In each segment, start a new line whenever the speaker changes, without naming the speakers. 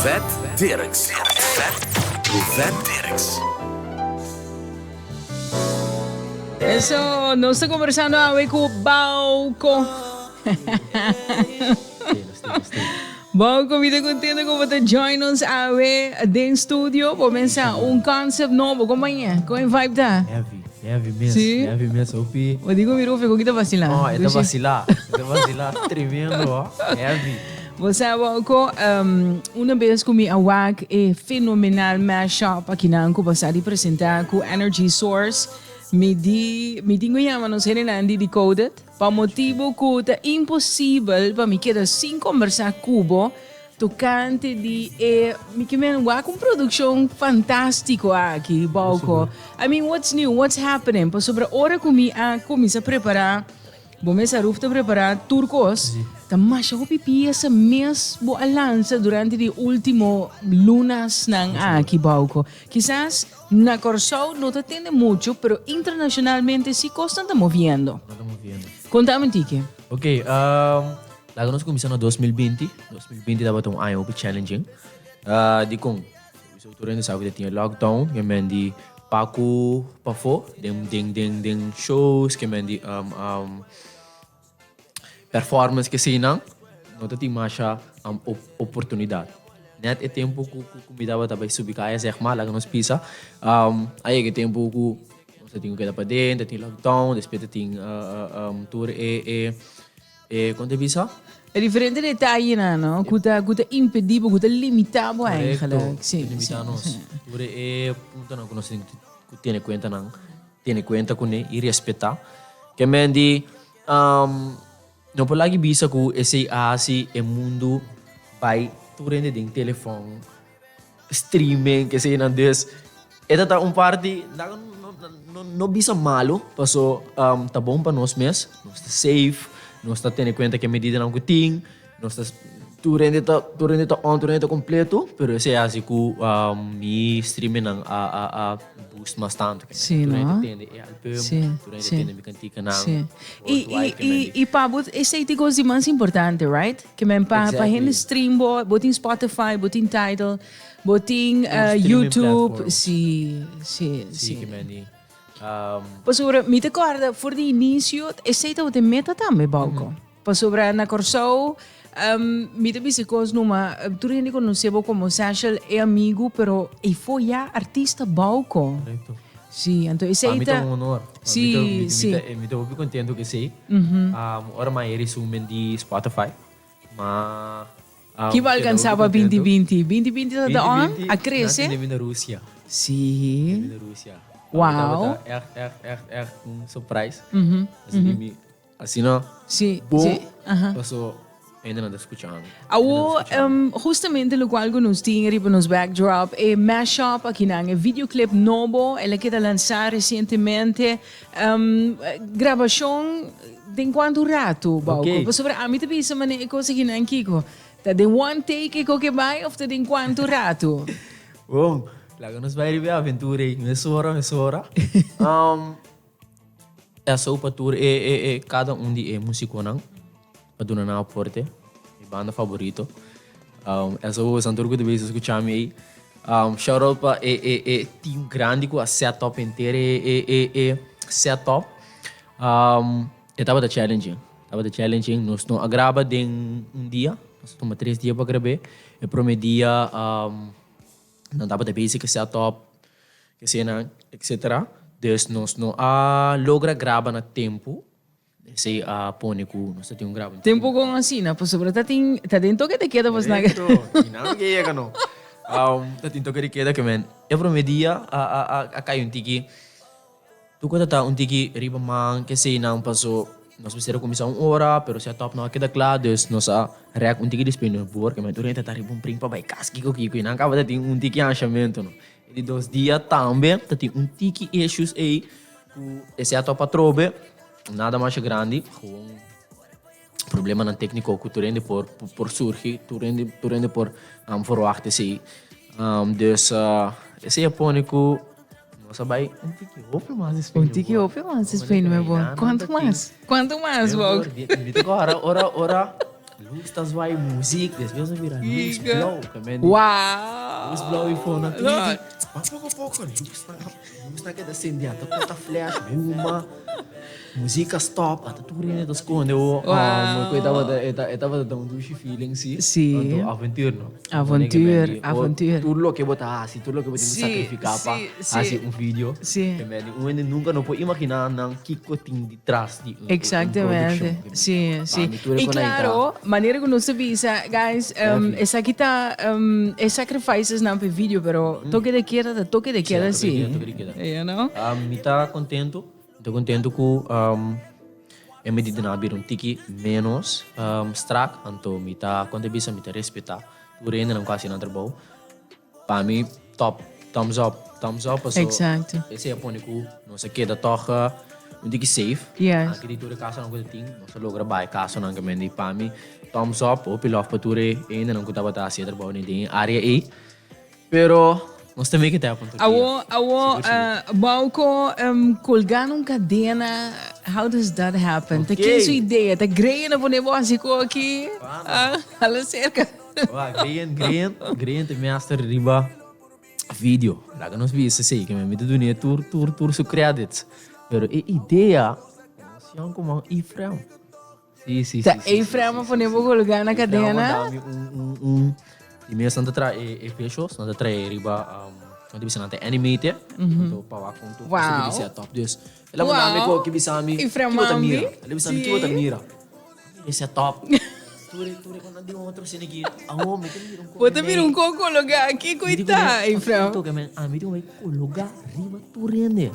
Ruvette, Dirksz. Ruvette, Dirksz.
Eso, no estoy conversando hoy con Bauco. Bauco, me contento com você join ons hoje dentro do estúdio. Vou pensar concept novo, como é? Como é vibe tá?
Heavy mesmo.
Sim.
Heavy mesmo, Opi.
Eu digo, miro, fico aqui tá vacilando.
Oh, é da vacilar. Tremendo, ó. Heavy.
Você, Bauco, uma vez que eu awak é fenomenal mashup aqui na Anco, você apresentar com Energy Source. Me digo yama nos Renandi decoded, pa motivo que é impossível para me quedar sem conversar cubo, tocante de me que men wa com produção fantástico aqui, Bauco. I mean, what's new? What's happening? Pa sobre hora que me começa a preparar, começa a preparar turcos. Mas eu pipi essa mesma aliança durante os últimos lunas ng aqui, Bauco. Quizás na Corsão não te atende muito, pero internacionalmente sí constante está moviendo. Contame, Tiki.
Ok, lá nós começamos em 2020. 2020 estava um ano challenging. Di kong, sa uturan sa ako tinha lockdown, kaya man di paku pafo, ding shows, kaya man di performance que sim não tem mais a oportunidade. Net é tempo que me dava também subir caia 𝐒𝐡𝐨𝐰 lá que nós pisa. Aí é tempo que nós tínhamos que dar para dentro, tem lockdown, depois tem tour quanto pisa?
É diferente detalhe, não? Kuta impedível, kuta limitado eigenlijk.
Sim, limitados. Tour punto não que nós temos que ter conta com ele e respeitar. Que mendi não pode lagi bisa ku esse asi e mundo vai turende ding telefone streaming que sei nandes eta tá parte não bisa malo paso tá bom para nós mes nós tá safe nós tá tendo conta que a medida não tem nós tá turende tá completo pero esse asi ku mi streaming nang boost mas tanto que
sim não
turende é album turende tende me cantica na
e pabot esse é o que mais importante, right? Que men pa hen stream botin Spotify, botin Tidal, botin YouTube, sim.
Que men
Pasora, me te acorda for de início, esse é o de meta também, Bauco. Pasora na Corsão me te disse coisas numa tu nem conhecebo como Sech é amigo, pero e foi já artista Bauco.
Correto.
Sim, então esse
Para mim é um honor.
Sim.
Me estou muito contente que sei. Ora mais resumen de Spotify. Mas
que vai alcançar para 2020? 2020 está on? A crescer?
Nós na Rússia.
Sim.
Na Rússia.
Uau.
É surprise. Assim não?
Sim.
Bom. Passou ainda não escutando.
Justamente lo qual nos tinha riba nos backdrop é mashup aqui na videoclip novo, ela que lançar recentemente gravação de quanto rato, Bauco?
Okay.
Sobre a mim também se maneira coisa aqui na Kiko. Tá de one take que vai ou de quanto rato?
Bom, lá nos vai viver aventura, mesora. É só para tour cada de músico não. Paduna na porte, minha banda favorito. Essa o Santurgo de vez escutar me shout out para team grande com a setup inteira setup. Eu tava da challenging, nós não agrava de dia, nós toma 3 dias para gravar. E prometia não tava da basic setup, que cena, etc. Dus nós não logra gravar na tempo. Sei pone ku nós tem grava
tempo com assim na sobre tá dentro que te queda mas na
não que é não tá dentro que queda que men eu prometia a cai tiki tu quando tá tiki riba man que sei não passou nós precisamos começar 1 hora pero se top não queda claro dus nós rec tiki disponível por que men tu renta tá riba pring para vai casque que não acaba de tiki anchamento não e de 2 dias também tá tem tiki issues aí ku esse top trobe nada mais grande, um problema no técnico que tu rende por surgir, tu rende por verwachten se, dus esse é pônico, nossa vai
um tiki open mais Espanha, meu bom. Quanto mais, Bauco?
Ora, luz tá zoai música, depois eu vira luz blow, também.
Uau!
Luz blow e fone, mas pouco a pouco, luz na que descende, até conta flash, uma música stop, até tudo rinha das coisas, eu tava dando um feeling,
sim,
aventura, não?
Aventura.
Tudo lo que botar, assim, tudo lo que botar sacrificar para fazer vídeo, também, nunca não pode imaginar não que tem de trás de
exatamente, sim. E claro, maneira que nós visa, guys, essa aqui tá é sacrifices não para vídeo, pero toque de queda, sim. You know?
Me tá contento. Estou contente com a medida na abrir tiki menos strak, então me tá quando bisa me tá respeitar. Por ainda não quase não trabalho. Para mim top, thumbs up,
Exato.
Esse é pônico, não sei que da toca, tiki safe.
Yes.
Aqui dentro da casa não coisa tem, não se logra vai casa não que mendi para mim thumbs up, o pilof para ture ainda não cuidava tá assim trabalho nem tem área aí, pero nós também que tem a ponto.
Bauco colgar num cadena, how does that happen? Okay. Que sua ideia? Tá greia por negócio aqui? Ela cerca. Greia tem master riba vídeo. Lá que nós vimos assim, que me mete do nia tour su credits. Pero a ideia, nós como iframe. Sim. Tá iframe por negócio colgar na cadena.
E mesmo Santa trai fechos, Santa trai riba quando bisa nanti animate untuk pawa kontu
wow.
Bisa top dus. Ela mandame ko que bisa mi. Ela bisa mi que mira. Esse é top. Ture quando andi outro sini aqui. Me tem um coco.
Pode vir um coco lugar aqui coita, Ifram.
Então que men, me tem um lugar riba turende.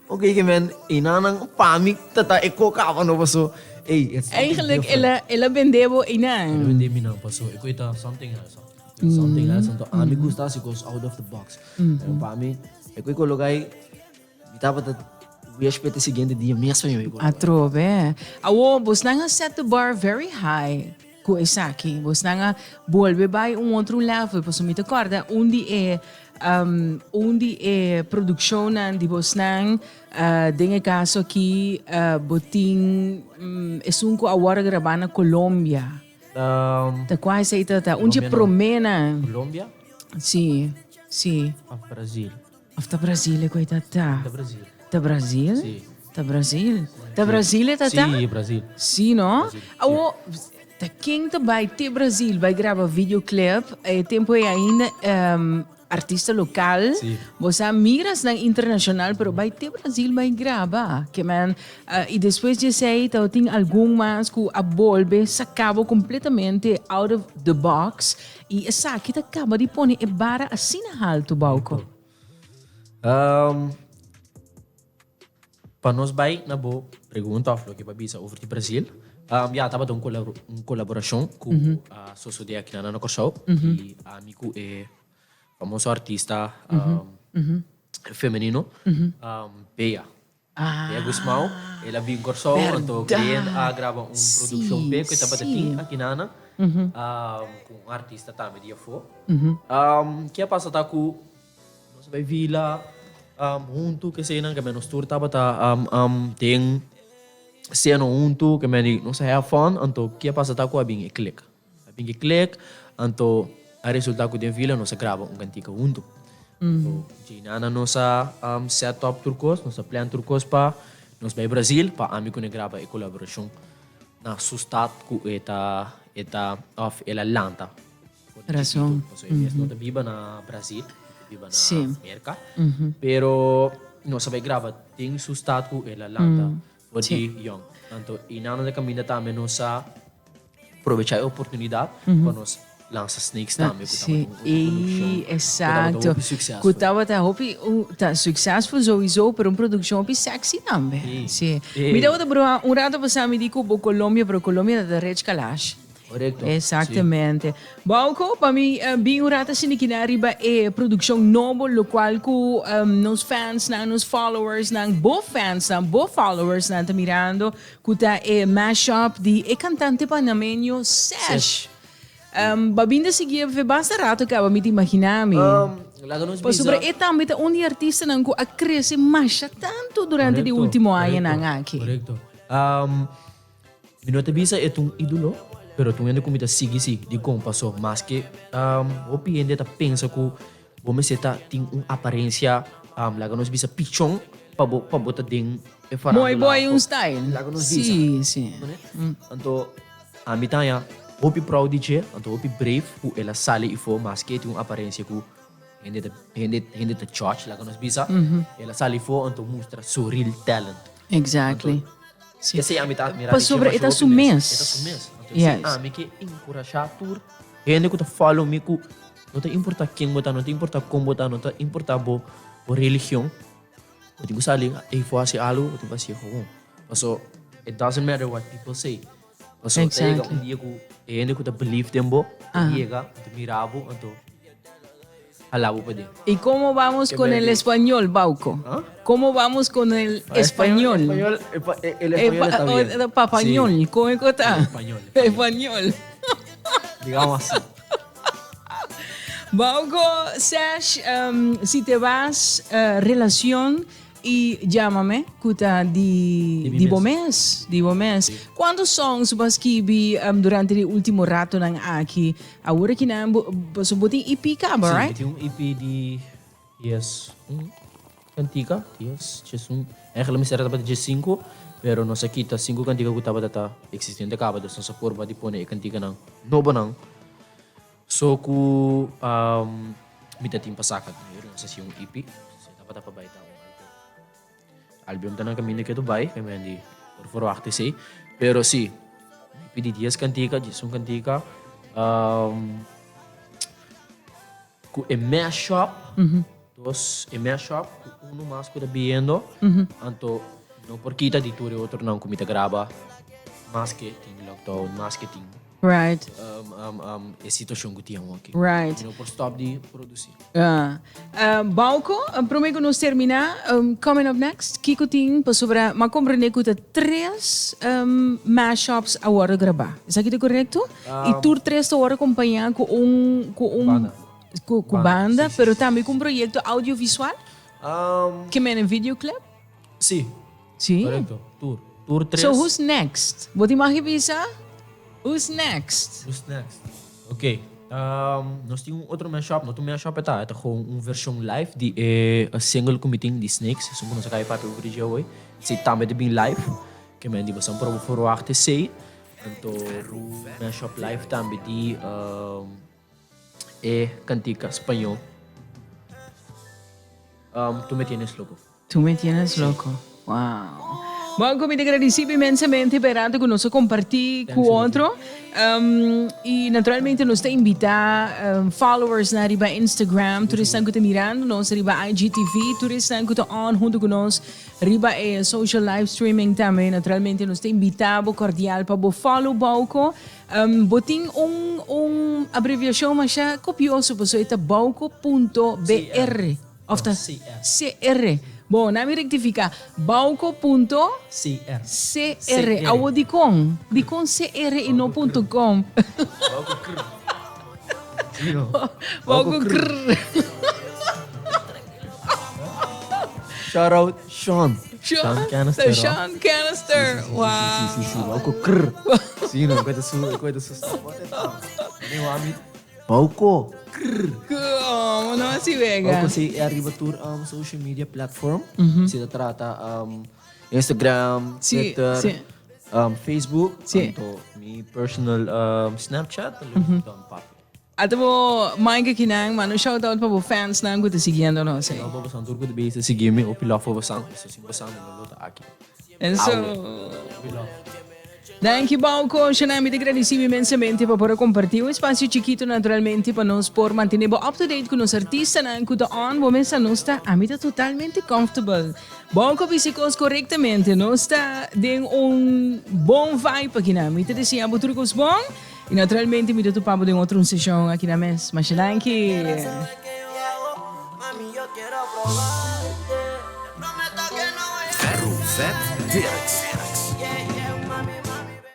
Okay que men, inanang pamik tata ekokava no paso.
Eigenlijk ela vendeu ina.
Ela vendeu mina paso. Ekoita something else. Something else. Então a mim gusta se goes out of the box. Então para mim, eu coloquei tava o respeito seguinte dia mesmo eu.
Atrove. Vos nanga set the bar very high. Com essa aqui, vos nanga volve by outro level, posso me acorda onde é produção de vos nang dengue caso aqui botin é um co agora gravar na Colômbia. Tá quase aí tá onde promena.
Colômbia?
Sim.
Brasil.
After Brasil, coitado.
Da Brasil.
Da Brasil?
Sim.
Da Brasil? Da Brasil, tá?
Sim, Brasil.
Sim, não? Tá quem vai ter Brasil vai gravar videoclip, tempo ainda artista local, você miras na internacional, pero vai ter Brasil vai gravar, que man, e depois de sair, tem algumas que a volve sacava completamente out of the box e essa aqui acaba de pôr e bara assim na alto, Bauco.
Para nós vai na boa pergunta of que babisa over de Brasil. Tava dando colaboração com a sociedade aqui na nossa show e amigo é famoso artista feminino Bea. Bea Guzmão, ela vem corso, então queria gravar produção Bea que estava aqui na com artista também dia for. Que é passar com nós vai vila junto que sei não que menos tour tava tem cena junto que me não sei have fun então que é passar com a bem click então a resultado que tem vila nós grava cantica junto então na nossa setup turcos nossa plan turcos para nós vai Brasil para amigo ne grava e colaboração na sustat com eta of ela lanta
razão
não tá viva na Brasil viva na América pero nós vai gravar tem sustat com ela lanta pode young então e na nossa caminho também nós aproveitar a oportunidade para nós lança snakes também
sim exato que tava tá successful sowieso para produção sexy também sim me dá outra rato para me digo para Colômbia da Red Kalash.
Correcto.
Exatamente. Sí. Bauco, para mim, bem o rata sinikinariba é produção nova, lo qual com nos fans, nos followers, bo fans, bo followers, tá mirando, que tá mashup de cantante panameño Sech. Babinda seguia basta rato que me imaginar me. Pois sobre também onde artista não a crescer mais tanto durante o último ano aqui.
Correcto. Minuto bisa é um ídolo, pero tu ainda comita sigue de como passou, mas que o ainda tá pensa que vamos se tá tem aparência lá que nós bisa pichão para botar dentro e falar.
Muy boy un style.
Lá que nós
Sì, sì.
Então a mitanya opi proud DJ, então opi brave, que ela sale e for, mas que tem uma aparência que ainda tá church lá que nós bisa, ela sale e for, então mostra seu real talent.
Exactly.
Sim. Esse é a mitad.
Pa sobre ita sumes.
Ita sumes.
Yes.
Me que encorajar tur. Ainda que tu follow me que não te importa quem botar, não te importa como botar, não te importa bo religião. Eu tenho que saber, e for assim algo, eu tenho que fazer como. So it doesn't matter what people say. So
Exactly.
dia que ainda que tu believe them bo, llega, tu mirabo, então alabo para dia.
¿Y cómo vamos con el español, Bauco?
¿Ah?
¿Cómo vamos con el español?
El español está bien.
Papañol,
Sí.
¿cómo está?
Español.
Español.
Digamos así.
Bauco, Sech, si te vas, relación y llámame, kuta di bomes.
Sí.
¿Cuántos songs vas kibi durante el último rato nang aki? Ahora que na boting EP ka ba, right?
Sim, tem EP de yes, cantiga, yes, eigenlijk me será para de 5, pero não se quita 5 cantiga que estava data existente acaba de essa forma de pôr a cantiga não novo não. So ku mita tim pasaka, eu não sei se EP, se dapat pa baita album tanang kami que tu vai, kami hindi verwachten sei, pero si EP de 10 cantiga, 10 cantiga, ku e mashup, dos e mashup, uno mais que viendo, anto não por kita di turi outro não comita grava, mas que tem lockdown, mas que tem
Right.
a situação que tinha aqui.
Right.
Não por stop de produzir.
Bauco, prometo nos terminar. Coming up next, Kiko ting pa sobre ma compreender que três mashups agora gravar. Isso aqui é correto? E tu três agora acompanhar com banda,
sim,
pero também com projeto audiovisual? Que é um videoclip?
Sim.
Sim.
Correto. Tour 3.
So who's next? Vou te makikisa? Who's next?
Who's next? Ok. Nós temos outro mashup. Outro mashup é gewoon versão live de a single committing de Snakes. Zo kunnen ze kijken wat we video hoor. Ze também de bem live. Que men die was een provo voor wachten sei. Então mashup live também de cantica espanhol. Tu me tienes loco.
Tu me tienes loco. Wow. Bom, me agradecido imensamente per que nos compartir com outro. E naturalmente nos te invitar followers na riba Instagram, tu estão que mirando nos riba IGTV, tu estão que on junto com nós riba social live streaming também. Naturalmente nos te invitar cordial para follow Bauco. Boting abreviação mas copioso para so bauco.br of the CR. Bom, na me rectifica. Bauco.cr. Awo di con CR e no .com. Bauco crr.
Shout out Sean.
Sean
Canister.
Sean Canister. Wow.
Sim. Bauco crr. Sim, não, coisa sua. Meu amigo. Bauco.
Como não se vega?
Bauco se arriba tour social media platform. Se trata Instagram, Twitter, Facebook, então mi personal Snapchat,
Ato mo main ka kinang mano shoutout pa po fans na ko te siguiendo no say.
Não vou santur ko de base sige mi o pilaf fo basang so sim basang no lota aqui.
And so Thank you, Bauco. Siya namin agradecido imensamente para poder compartir um espaço chiquito naturalmente para nós por manter up to date com os artistas na kuda on momento nós está a mim totalmente comfortable. Bauco físicos corretamente nós está de bom vibe aqui na mim te desejamos tudo bom e naturalmente me tu papo de outra sessão aqui na mes. Mas thank you.
Ruvette Dirksz.